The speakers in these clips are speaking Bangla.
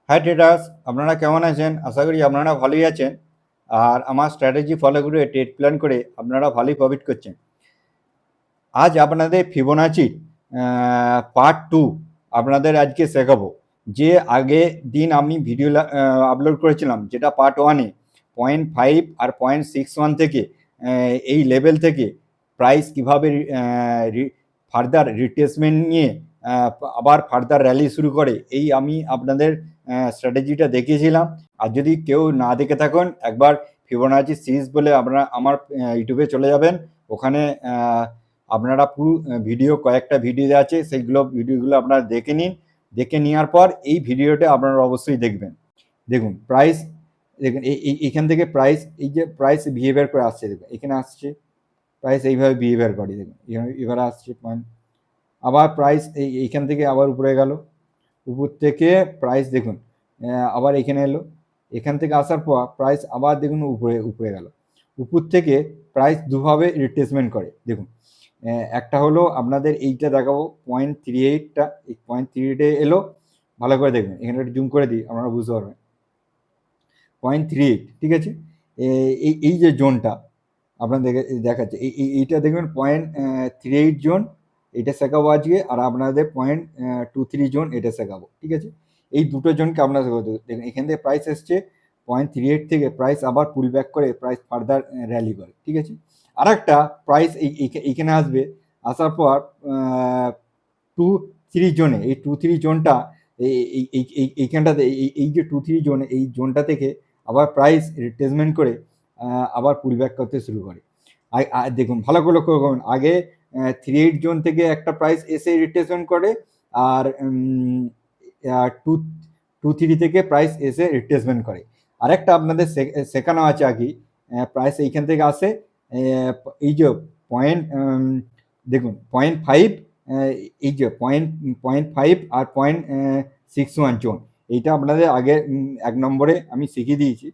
হাই ট্রেডার্স, আপনারা কেমন আছেন? আশা করি আপনারা ভালোই আছেন। আর আমার স্ট্র্যাটেজি ফলো করে ট্রেড প্ল্যান করে আপনারা ভালোই প্রফিট করছেন। আজ আপনাদের ফিবোনাচি পার্ট 2 আপনাদের আজকে শেখাবো। যে আগে দিন আমি ভিডিও আপলোড করেছিলাম, যেটা পার্ট 1-এ 0.5 আর 0.61 থেকে এই লেভেল থেকে প্রাইস কীভাবে ফার্দার রিট্রেসমেন্ট নিয়ে আবার ফার্দার র্যালি শুরু করে, এই আমি আপনাদের স্ট্র্যাটেজিটা দেখিয়েছিলাম। আর যদি কেউ না দেখে থাকেন, একবার ফিবোনাচি সিরিজ বলে আপনারা আমার ইউটিউবে চলে যাবেন। ওখানে আপনারা পুরো ভিডিও, কয়েকটা ভিডিও আছে, সেইগুলো ভিডিওগুলো আপনারা দেখে নিন। দেখে নেওয়ার পর এই ভিডিওটা আপনারা অবশ্যই দেখবেন। দেখুন প্রাইস, দেখুন এইখান থেকে প্রাইস, এই যে প্রাইস বিহেভিয়ার করে আসছে, দেখুন এখানে আসছে প্রাইস এইভাবে বিহেভিয়ার করে, দেখুন এবার আসছে পয়েন্ট, আবার প্রাইস এইখান থেকে আবার উপরে গেল, উপর থেকে প্রাইস দেখুন আবার এখানে এলো, এখান থেকে আসার পর প্রাইস আবার দেখুন উপরে গেল। উপর থেকে প্রাইস দুভাবে রিট্রেসমেন্ট করে। দেখুন একটা হলো আপনাদের এইটা দেখাবো 0.38টা, এই 0.38 এলো, ভালো করে দেখবেন, এখানে একটু জুম করে দিই আপনারা বুঝতে পারবেন। 0.38, ঠিক আছে। এই যে জোনটা আপনাদের দেখাচ্ছে, এইটা দেখবেন 0.38 জোন, এটা শেখাবো আজকে। আর আপনাদের 0.23 জোন, এটা শেখাবো, ঠিক আছে। এই দুটো জোনকে আপনারা শেখাবো। দেখুন এখান থেকে প্রাইস এসছে 0.38 থেকে, প্রাইস আবার পুল ব্যাক করে প্রাইস ফার্দার র্যালি করে, ঠিক আছে। আর একটা প্রাইস এইখানে আসবে, আসার পর 2-3 জোনে, এই 2-3 জোনটা, এইখানটাতে এই যে 2-3 জোন, এই জোনটা থেকে আবার প্রাইস রিট্রেসমেন্ট করে আবার পুল ব্যাক করতে শুরু করে। দেখুন ভালো করে লক্ষ্য করুন, আগে 38 জোন থেকে একটা প্রাইস এসে রিট্রেসমেন্ট করে, আর 2-3 থেকে প্রাইস এসে রিট্রেসমেন্ট করে। আরেকটা আপনাদের শেখানো আছে আগে, প্রাইস এইখান থেকে আসে, এই যে পয়েন্ট, দেখুন 0.5, এই যে 0.5 আর 0.61 জোন, এইটা আপনাদের আগে 1 নম্বরে আমি শিখিয়ে দিয়েছি।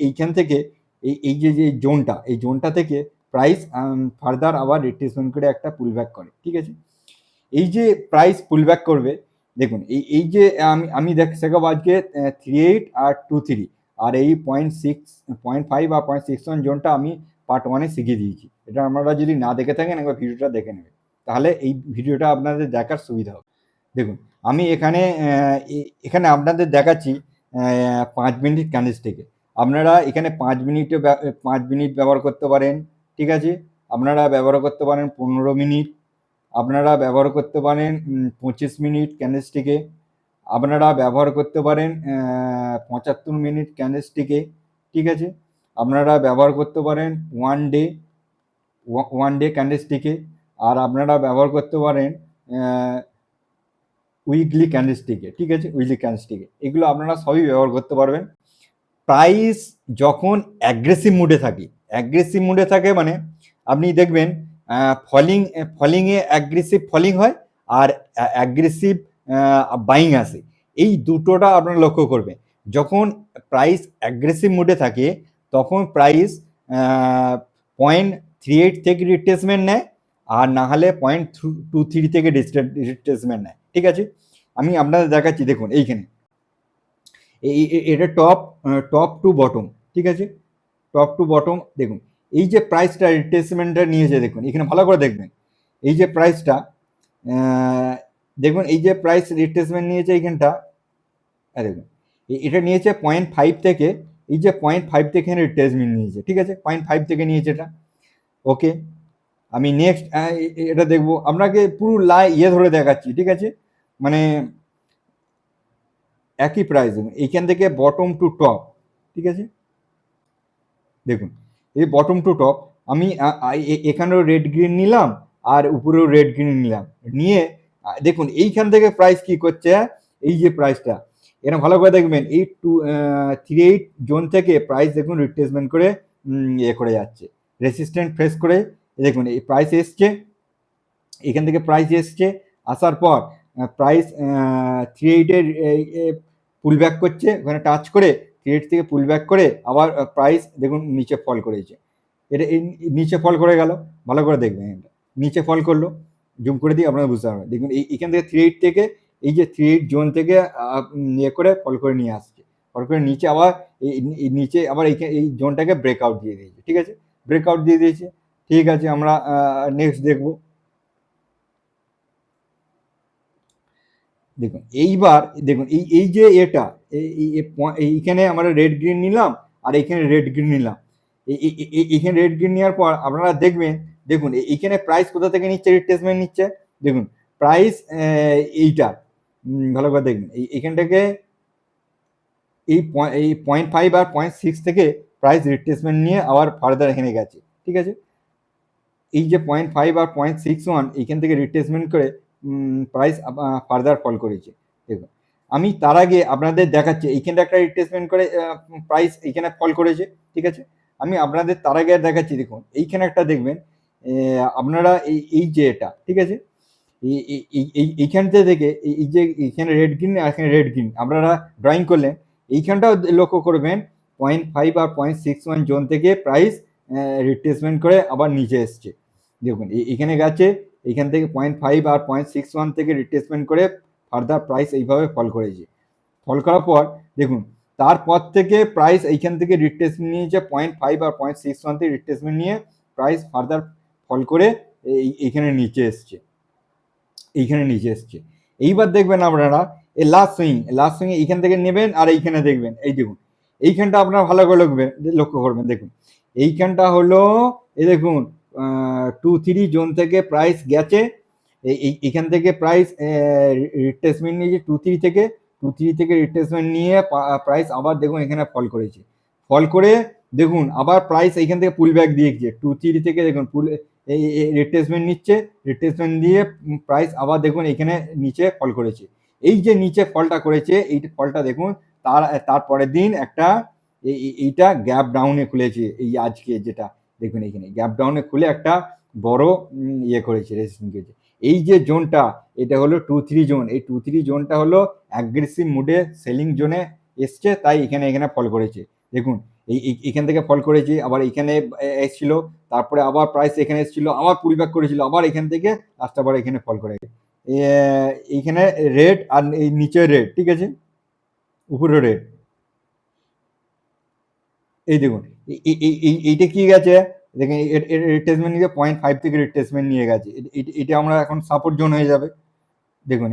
এইখান থেকে এই যে জোনটা, এই জোনটা থেকে প্রাইস ফার্দার আবার রিট্রেসমেন্ট করে একটা পুল ব্যাক করে, ঠিক আছে। এই যে প্রাইস পুল ব্যাক করবে, দেখুন এই যে আমি শেখাবো আজকে 38 আর 23, আর এই 0.5 আর 0.61 জোনটা আমি পার্ট 1-এ শিখিয়ে দিয়েছি। এটা আপনারা যদি না দেখে থাকেন, একবার ভিডিওটা দেখে নেবেন, তাহলে এই ভিডিওটা আপনাদের দেখার সুবিধা হবে। দেখুন আমি এখানে আপনাদের দেখাচ্ছি 5 মিনিট ক্যান্ডেলস্টিকে। আপনারা এখানে 5 মিনিট ব্যবহার করতে পারেন, ঠিক আছে। আপনারা ব্যবহার করতে পারেন 15 মিনিট, আপনারা ব্যবহার করতে পারেন 25 মিনিট ক্যান্ডেলস্টিকে, আপনারা ব্যবহার করতে পারেন 75 মিনিট ক্যান্ডেলস্টিকে, ঠিক আছে। আপনারা ব্যবহার করতে পারেন ওয়ান ডে ক্যান্ডেলস্টিকে, আর আপনারা ব্যবহার করতে পারেন উইকলি ক্যান্ডেলস্টিকে, ঠিক আছে। উইকলি ক্যান্ডেলস্টিকে এগুলো আপনারা সবই ব্যবহার করতে পারবেন। প্রাইস যখন অ্যাগ্রেসিভ মুডে থাকে মানে আপনি দেখবেন ফলিংয়ে অ্যাগ্রেসিভ ফলিং হয়, আর অ্যাগ্রেসিভ বাইং আসে। এই দুটোটা আপনারা লক্ষ্য করবেন। যখন প্রাইস অ্যাগ্রেসিভ মুডে থাকে, তখন প্রাইস 0.38 থেকে রিট্রেসমেন্ট নেয়, আর না হলে 0.23 থেকে রিট্রেসমেন্ট নেয়, ঠিক আছে। আমি আপনাদের দেখাচ্ছি, দেখুন এইখানে এটা টপ টু বটম, ঠিক আছে। টপ টু বটম দেখুন, এই যে প্রাইসটা রিট্রেসমেন্টটা নিয়েছে, দেখুন এখানে ভালো করে দেখবেন। এই যে প্রাইসটা দেখুন, এই যে প্রাইস রিট্রেসমেন্ট নিয়েছে এইখানটা, দেখুন এটা নিয়েছে 0.5 থেকে, এই যে 0.5 থেকে রিট্রেসমেন্ট নিয়েছে, ঠিক আছে। 0.5 থেকে নিয়েছে এটা, ওকে। আমি নেক্সট এটা দেখবো, আপনাকে পুরো ধরে দেখাচ্ছি, ঠিক আছে। মানে একই প্রাইস, এইখান থেকে বটম টু টপ, ঠিক আছে। দেখুন এই বটম টু টপ, আমি এখানেও রেড গ্রিন নিলাম, আর উপরেও রেড গ্রিন নিলাম, নিয়ে দেখুন এইখান থেকে প্রাইস কি করছে, এই যে প্রাইসটা এরকম ভালো করে দেখবেন, এই 38 জোন থেকে প্রাইস দেখুন রিট্রেসমেন্ট করে করে যাচ্ছে, রেসিস্ট্যান্ট ফেস করে। দেখুন এই প্রাইস এসছে, এখান থেকে প্রাইস এসছে, আসার পর প্রাইস 38-এর পুল ব্যাক করছে, ওখানে টাচ করে 38 থেকে পুল ব্যাক করে আবার প্রাইস দেখুন নিচে ফল করেছে। এটা নিচে ফল করে গেল, ভালো করে দেখবেন, এটা নিচে ফল করলো, জুম করে দিই আপনারা বুঝতে পারবেন। দেখুন এইখান থেকে 38 থেকে এই যে 3-8 জোন থেকে ইয়ে করে ফল করে নিয়ে আসছে, ফল করে নিচে আবার নিচে আবার এই জোনটাকে ব্রেকআউট দিয়ে দিয়েছে। ঠিক আছে, ব্রেকআউট দিয়ে দিয়েছে। ঠিক আছে, আমরা নেক্সট দেখব। দেখুন এইবার দেখুন এই যে এটা এইখানে আমরা রেড গ্রিন নিলাম আর এইখানে রেড গ্রিন নিলাম। এইখানে রেড গ্রিন নেওয়ার পর আপনারা দেখবেন, দেখুন এইখানে প্রাইস কোথা থেকে নিচ্ছে, রিট্রেসমেন্ট নিচ্ছে। দেখুন প্রাইস এইটা ভালো করে দেখবেন, এইখান থেকে এই 0.5 আর 0.6 থেকে প্রাইস রিট্রেসমেন্ট নিয়ে আবার ফার্দার এখানে গেছে। ঠিক আছে, এই যে 0.5 আর 0.61 এইখান থেকে রিট্রেসমেন্ট করে প্রাইস ফার্দার ফল করেছে। দেখুন আমি তার আগে আপনাদের দেখাচ্ছি এইখানটা একটা রিট্রেসমেন্ট করে প্রাইস এইখানে ফল করেছে। ঠিক আছে, আমি আপনাদের তার আগে দেখাচ্ছি। দেখুন এইখানে একটা দেখবেন আপনারা এই যে এটা, ঠিক আছে, এইখানটা থেকে এই যে এখানে রেড গ্রিন আর এখানে রেড গ্রিন আপনারা ড্রয়িং করলেন, এইখানটাও লক্ষ্য করবেন 0.5 আর 0.61 জোন থেকে প্রাইস রিট্রেসমেন্ট করে আবার নিচে এসছে। দেখুন এখানে গেছে, এখান থেকে 0.5 আর 0.61 থেকে রিট্রেসমেন্ট করে ফার্দার প্রাইস এইভাবে ফল করেছে। ফল করার পর দেখুন তারপর থেকে প্রাইস এইখান থেকে রিট্রেসমেন্ট নিয়েছে 0.5 আর 0.61 থেকে রিট্রেসমেন্ট নিয়ে প্রাইস ফার্দার ফল করে এইখানে নিচে এসছে, এইখানে নিচে এসছে। এইবার দেখবেন আপনারা এই লাস্ট সুইং এইখান থেকে নেবেন আর এইখানে দেখবেন, এই দেখুন এইখানটা আপনারা ভালো করে লক্ষ্য করবেন। দেখুন এইখানটা হলো এই দেখুন 2-3 জোন থেকে প্রাইস গেছে, এইখান থেকে প্রাইস রিট্রেসমেন্ট নিয়েছে 2-3 থেকে রিট্রেসমেন্ট নিয়ে প্রাইস আবার দেখুন এখানে ফল করেছে। ফল করে দেখুন আবার প্রাইস এইখান থেকে পুল ব্যাক দিয়েছে 2-3 থেকে, দেখুন রিট্রেসমেন্ট নিচ্ছে, রিট্রেসমেন্ট দিয়ে প্রাইস আবার দেখুন এখানে নিচে ফল করেছে। এই যে নিচে ফলটা করেছে, এই ফলটা দেখুন তারপরের দিন একটা এইটা গ্যাপ ডাউনে খুলেছে। এই আজকে যেটা দেখুন এখানে গ্যাপ ডাউনে খুলে একটা বড় ইয়ে করেছে, রেজিস্ট্যান্স করেছে। এই যে জোনটা এটা হলো 2-3 জোন, এই 2-3 জোনটা হলো অ্যাগ্রেসিভ মুডে সেলিং জোনে এসছে, তাই এখানে ফল করেছে। দেখুন এইখান থেকে ফল করেছে, আবার এখানে এসেছিল, তারপরে আবার প্রাইস এখানে এসেছিল, আবার পুলব্যাক করেছিল, আবার এখান থেকে লাস্ট আবার এখানে ফল করে এইখানে রেড আর এই নিচে রেড, ঠিক আছে, উপরে রেড। এই দেখুন এইটা কি গেছে, দেখেন রিট্রেসমেন্ট নিয়ে 0.5 থেকে রিট্রেসমেন্ট নিয়ে গেছে, এটা আমরা এখন সাপোর্ট জোন হয়ে যাবে। দেখুন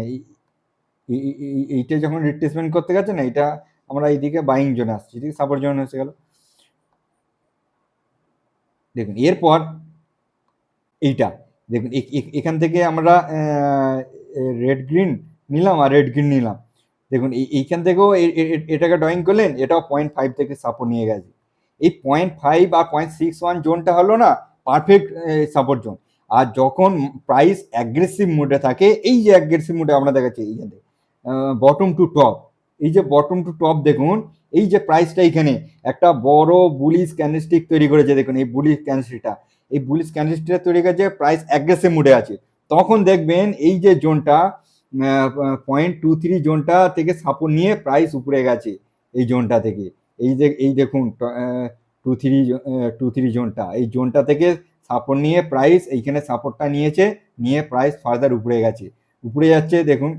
এইটা যখন রিট্রেসমেন্ট করতে গেছে না, এটা আমরা এইদিকে বাইং জোনে আসছি, ঠিক সাপোর্ট জোন এসে গেল। দেখুন এরপর এইটা দেখুন এখান থেকে আমরা রেড গ্রিন নিলাম আর রেড গ্রিন নিলাম। দেখুন এইখান থেকেও এটাকে ড্রয়িং করলেন, এটাও 0.5 থেকে সাপোর্ট নিয়ে গেছে। এই 0.5 আর 0.61 জোনটা হলো না পারফেক্ট সাপোর্ট জোন। আর যখন প্রাইস অ্যাগ্রেসিভ মুডে থাকে, এই যে অ্যাগ্রেসিভ মুডে আমরা দেখাচ্ছি এইখান থেকে বটম টু টপ, এই যে বটম টু টপ দেখুন, এই যে প্রাইসটা এখানে একটা বড় বুলিশ ক্যান্ডেলস্টিক তৈরি করেছে। দেখুন এই বুলিশ ক্যান্ডেলস্টিকটা, এই বুলিশ ক্যান্ডেলস্টিকটা তৈরি করেছে, প্রাইস অ্যাগ্রেসিভ মুডে আছে। তখন দেখবেন এই যে জোনটা 0.23 জোনটা থেকে সাপোর্ট নিয়ে প্রাইস উপরে গেছে, এই জোনটা থেকে। এই দেখুন 2-3 জোনটা, এই জোনটা থেকে সাপোর্ট নিয়ে প্রাইস এইখানে সাপোর্টটা নিয়েছে, নিয়ে প্রাইস ফার্দার উপরে গেছে, উপরে যাচ্ছে। দেখুন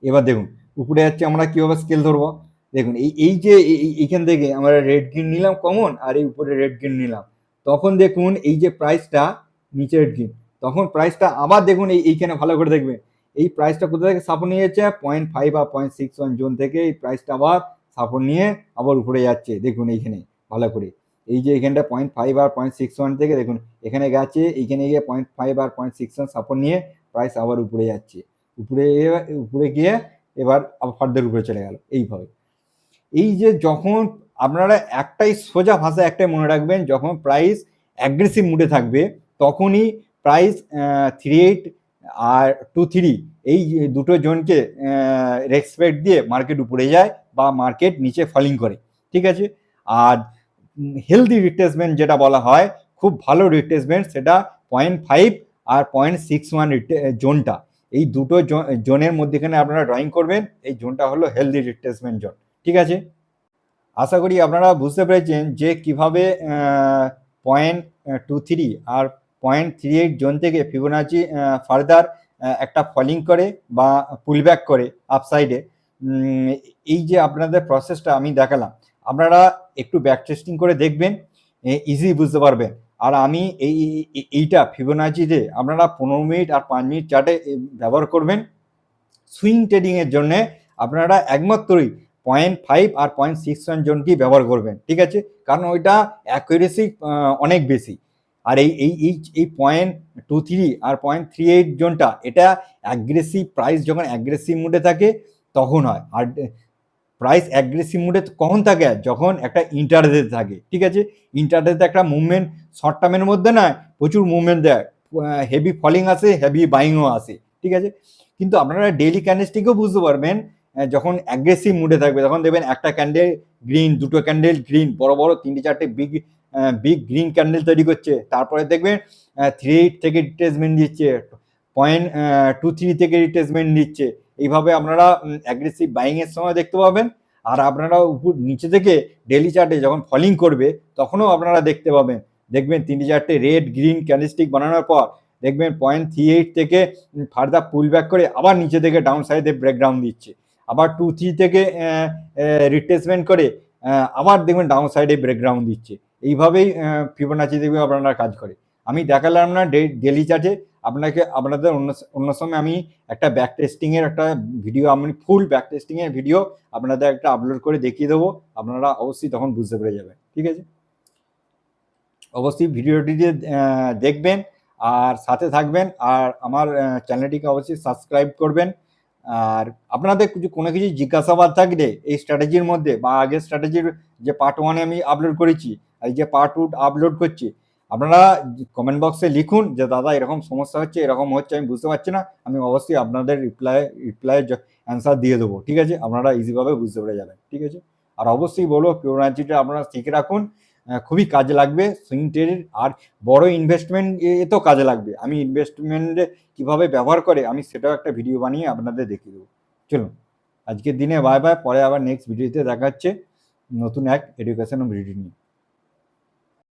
এবার দেখুন উপরে যাচ্ছে, আমরা কিভাবে স্কেল ধরবো। দেখুন এই যে এইখান থেকে আমরা রেড গ্রিন নিলাম কমন, আর এই উপরে রেড গ্রিন নিলাম, তখন দেখুন এই যে প্রাইসটা নিচে রেড গ্রিন, তখন প্রাইসটা আবার দেখুন এইখানে ভালো করে দেখবেন, এই প্রাইসটা কোথা থেকে সাপোর্ট নিয়ে যাচ্ছে 0.5 আর 0.61 জোন থেকে এই প্রাইসটা আবার সাপোর্ট নিয়ে আবার উপরে যাচ্ছে। দেখুন এইখানে ভালো করে এই যে এখানটা 0.5 আর 0.61 থেকে দেখুন এখানে গেছে, এইখানে গিয়ে 0.5 আর 0.61 সাপোর্ট নিয়ে প্রাইস আবার উপরে যাচ্ছে, উপরে গিয়ে এবার আবার ফার্দার উপরে চলে গেল। এইভাবে এই যে যখন আপনারা একটাই সোজা ভাষা একটাই মনে রাখবেন, যখন প্রাইস অ্যাগ্রেসিভ মুডে থাকবে তখনই প্রাইস 3.8 আর 2.3 এই দুটো জোনকে রেসপেক্ট দিয়ে মার্কেট উপরে যায় বা মার্কেট নিচে ফলিং করে, ঠিক আছে। আর হেলদি রিট্রেসমেন্ট যেটা বলা হয়, খুব ভালো রিট্রেসমেন্ট, সেটা 0.5 আর 0.61 জোনটা, এই দুটো জোনের মধ্যেখানে আপনারা ড্রয়িং করবেন, এই জোনটা হলো হেলদি রিট্রেসমেন্ট জোন, ঠিক আছে। আশা করি আপনারা বুঝতে পেরেছেন যে কিভাবে 0.23 আর 0.38 জোন থেকে ফিবোনাচি ফার্দার একটা ফলিং করে বা পুলব্যাক করে আপসাইডে, এই যে আপনাদের প্রসেসটা আমি দেখালাম, আপনারা একটু ব্যাক টেস্টিং করে দেখবেন, ইজি বুঝতে পারবেন। আর আমি এইটা ফিবোনাচিতে আপনারা 15 মিনিট আর 5 মিনিট চার্টে ব্যবহার করবেন। সুইং ট্রেডিংয়ের জন্য আপনারা একমাত্রই 0.5 আর 0.61 জোনটি ব্যবহার করবেন, ঠিক আছে, কারণ ওইটা অ্যাকুরেসি অনেক বেশি। আর এই 0.23 আর 0.38 জোনটা এটা অ্যাগ্রেসিভ প্রাইস, যখন অ্যাগ্রেসিভ মুডে থাকে তখন হয়। আর প্রাইস অ্যাগ্রেসিভ মুডে কখন থাকে? যখন একটা ইন্টারডে থাকে, ঠিক আছে। ইন্টারডেতে একটা মুভমেন্ট শর্ট টার্মের মধ্যে না প্রচুর মুভমেন্ট দেয়, হেভি ফলিং আসে, হেভি বাইংও আসে, ঠিক আছে। কিন্তু আপনারা ডেইলি ক্যান্ডেলস্টিকেও বুঝতে পারবেন, যখন অ্যাগ্রেসিভ মুডে থাকবে তখন দেখবেন একটা ক্যান্ডেল গ্রিন, দুটো ক্যান্ডেল গ্রিন, বড় বড় 3-4টে বিগ গ্রিন ক্যান্ডেল তৈরি করছে। তারপরে দেখবেন 3.8 থেকে রিট্রেসমেন্ট দিচ্ছে, 0.23 থেকে রিট্রেসমেন্ট দিচ্ছে। এইভাবে আপনারা অ্যাগ্রেসিভ বাইংয়ের সময় দেখতে পাবেন। আর আপনারা উপর নিচে থেকে ডেইলি চার্টে যখন ফলিং করবে তখনও আপনারা দেখতে পাবেন, দেখবেন 3-4টে রেড গ্রিন ক্যান্ডেলস্টিক বানানোর পর দেখবেন 0.38 থেকে ফার্দার পুল ব্যাক করে আবার নিচে থেকে ডাউন সাইডে ব্রেকডাউন দিচ্ছে, আবার 2-3 থেকে রিট্রেসমেন্ট করে আবার দেখবেন ডাউন সাইডে ব্রেকডাউন দিচ্ছে। এইভাবেই ফিবোনাচি দেখবে আপনারা কাজ করে। আমি দেখালাম না ডেইলি চার্টে, আপনাদের অন্য সময় আমি একটা ব্যাক টেস্টিংয়ের একটা ভিডিও, আমি ফুল ব্যাক টেস্টিংয়ের ভিডিও আপনাদের একটা আপলোড করে দেখিয়ে দেবো, আপনারা অবশ্যই তখন বুঝতে পেরে যাবেন, ঠিক আছে। অবশ্যই ভিডিওটি দেখবেন আর সাথে থাকবেন, আর আমার চ্যানেলটিকে অবশ্যই সাবস্ক্রাইব করবেন। আর আপনাদের কোনো কিছু জিজ্ঞাসাবাদ থাকলে এই স্ট্র্যাটেজির মধ্যে বা আগের স্ট্র্যাটেজির যে পার্ট 1 আমি আপলোড করেছি, এই যে পার্ট 2 আপলোড করছি, আপনারা কমেন্ট বক্সে লিখুন যে দাদা এরকম সমস্যা হচ্ছে, এরকম হচ্ছে, আমি বুঝতে পারছি না। আমি অবশ্যই আপনাদের রিপ্লাই অ্যান্সার দিয়ে দেবো, ঠিক আছে। আপনারা ইজিভাবে বুঝতে পেরে যাবেন, ঠিক আছে। আর অবশ্যই বলো ফিবোনাচিটা আপনারা শিখে রাখুন, খুবই কাজে লাগবে সুইং ট্রেডের। আর বড় ইনভেস্টমেন্ট এতেও কাজে লাগবে। আমি ইনভেস্টমেন্টে কিভাবে ব্যবহার করে আমি সেটাও একটা ভিডিও বানিয়ে আপনাদের দেখিয়ে দেবো। চলুন আজকের দিনে বাই বাই, পরে আবার নেক্সট ভিডিওতে দেখা হচ্ছে নতুন এক এডুকেশন ভিডিও নিয়ে।